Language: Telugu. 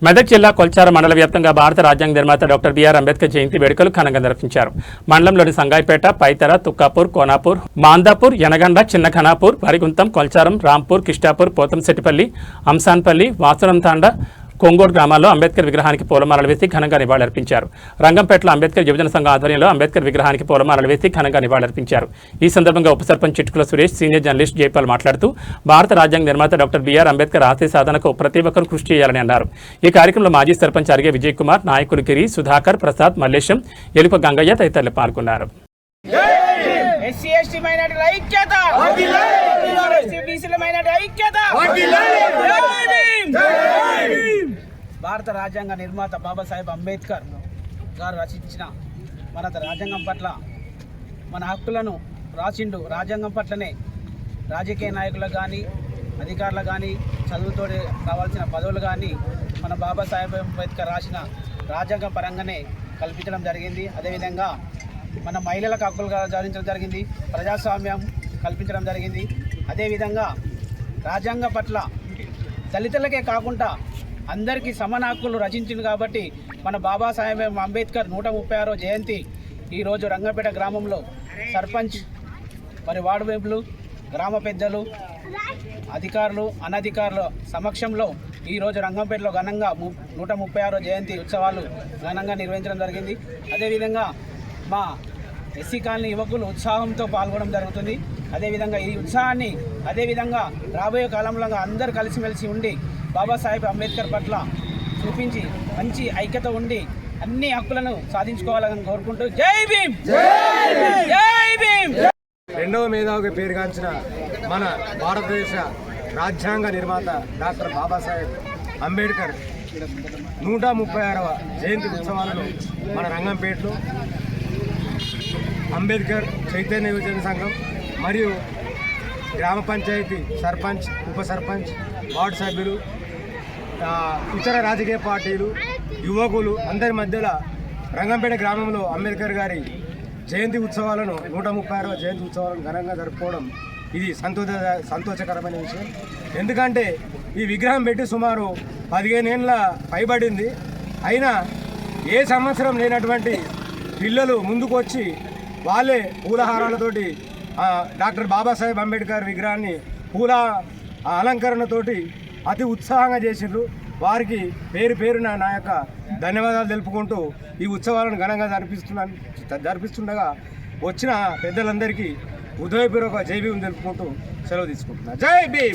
మెదక్ జిల్లా కొల్చార మండల వ్యాప్తంగా భారత రాజ్యాంగ నిర్మాత డాక్టర్ బిఆర్ అంబేద్కర్ జయంతి వేడుకలు ఘనంగా నిర్వహించారు. మండలంలోని సంగాయిపేట, పైతర, తుక్కాపూర్, కోనాపూర్, మాందాపూర్, యనగండ, చిన్న ఖనాపూర్, వరిగుంతం, కొల్చారం, రాంపూర్, కిష్టాపూర్, పోతంశెట్టిపల్లి, అంసాన్పల్లి, వాసరంతాండ, కొంగోడ్ గ్రామాల్లో అంబేద్కర్ విగ్రహానికి పూలమాలలు వేసి ఘనంగా నివాళులర్పించారు. రంగంపేటలో అంబేద్కర్ యువజన సంఘం ఆధ్వర్యంలో అంబేద్కర్ విగ్రహానికి పూలమాలలు వేసి ఘనంగా నివాళులర్పించారు. ఈ సందర్భంగా ఉప సర్పంచ్ చిట్కుల సురేష్, సీనియర్ జర్నలిస్ట్ జైపాల్ మాట్లాడుతూ భారత రాజ్యాంగ నిర్మాత డాక్టర్ బిఆర్ అంబేద్కర్ ఆశయ సాధనకు ప్రతి ఒక్కరూ కృషి చేయాలని అన్నారు. ఈ కార్యక్రమంలో మాజీ సర్పంచ్ అరిగే విజయ్ కుమార్, నాయకులు గిరి, సుధాకర్, ప్రసాద్, మల్లేశం, ఎలుక గంగయ్య తదితరులు పాల్గొన్నారు. భారత రాజ్యాంగ నిర్మాత బాబాసాహెబ్ అంబేద్కర్ గారు రచించిన మన రాజ్యాంగం పట్ల మన హక్కులను రాసిండు. రాజ్యాంగం పట్లనే రాజకీయ నాయకులకు కానీ, అధికారులకు కానీ, చదువుతో కావాల్సిన పదవులు కానీ మన బాబాసాహెబ్ అంబేద్కర్ రాసిన రాజ్యాంగం పరంగానే కల్పించడం జరిగింది. అదేవిధంగా మన మహిళలకు హక్కులు సాధించడం జరిగింది, ప్రజాస్వామ్యం కల్పించడం జరిగింది. అదేవిధంగా రాజ్యాంగం పట్ల దళితులకే కాకుండా అందరికీ సమాన హక్కులు రచించింది కాబట్టి మన బాబాసాహెబ్ అంబేద్కర్ 136వ జయంతి ఈరోజు రంగంపేట గ్రామంలో సర్పంచ్, మరి వార్డు మెంబర్లు, గ్రామ పెద్దలు, అధికారులు, అనధికారుల సమక్షంలో ఈరోజు రంగంపేటలో ఘనంగా 136వ జయంతి ఉత్సవాలు ఘనంగా నిర్వహించడం జరిగింది. అదేవిధంగా మా ఎస్సీ కాలనీ యువకులు ఉత్సాహంతో పాల్గొనడం జరుగుతుంది. అదేవిధంగా ఈ ఉత్సాహాన్ని అదేవిధంగా రాబోయే కాలంలో అందరూ కలిసిమెలిసి ఉండి బాబాసాహెబ్ అంబేద్కర్ పట్ల చూపించి మంచి ఐక్యత ఉండి అన్ని హక్కులను సాధించుకోవాలని కోరుకుంటూ జై భీమ్, జై భీమ్. రెండవ మేధావిగా పేరుగాంచిన మన భారతదేశ రాజ్యాంగ నిర్మాత డాక్టర్ బాబాసాహెబ్ అంబేద్కర్ 136వ జయంతి ఉత్సవాలను మన రంగంపేటలో అంబేద్కర్ చైతన్య యువజన సంఘం మరియు గ్రామ పంచాయతీ సర్పంచ్, ఉప సర్పంచ్, వార్డు సభ్యులు, ఇతర రాజకీయ పార్టీలు, యువకులు అందరి మధ్యలో రంగంపేట గ్రామంలో అంబేద్కర్ గారి జయంతి ఉత్సవాలను 136వ జయంతి ఉత్సవాలను ఘనంగా జరుపుకోవడం ఇది సంతోషకరమైన విషయం. ఎందుకంటే ఈ విగ్రహం పెట్టి సుమారు 15 ఏళ్ళ పైబడింది. అయినా ఏ సంవత్సరం లేనటువంటి పిల్లలు ముందుకు వచ్చి వాళ్ళే పూలహారాలతోటి డాక్టర్ బాబాసాహెబ్ అంబేద్కర్ విగ్రహాన్ని పూల అలంకరణతోటి అతి ఉత్సాహంగా చేసిండ్రు. వారికి పేరు పేరున నా యొక్క ధన్యవాదాలు తెలుపుకుంటూ ఈ ఉత్సవాలను ఘనంగా జరిపిస్తుండగా వచ్చిన పెద్దలందరికీ హృదయపూర్వక జై భీమ్ తెలుపుకుంటూ సెలవు తీసుకుంటున్నా. జై భీమ్.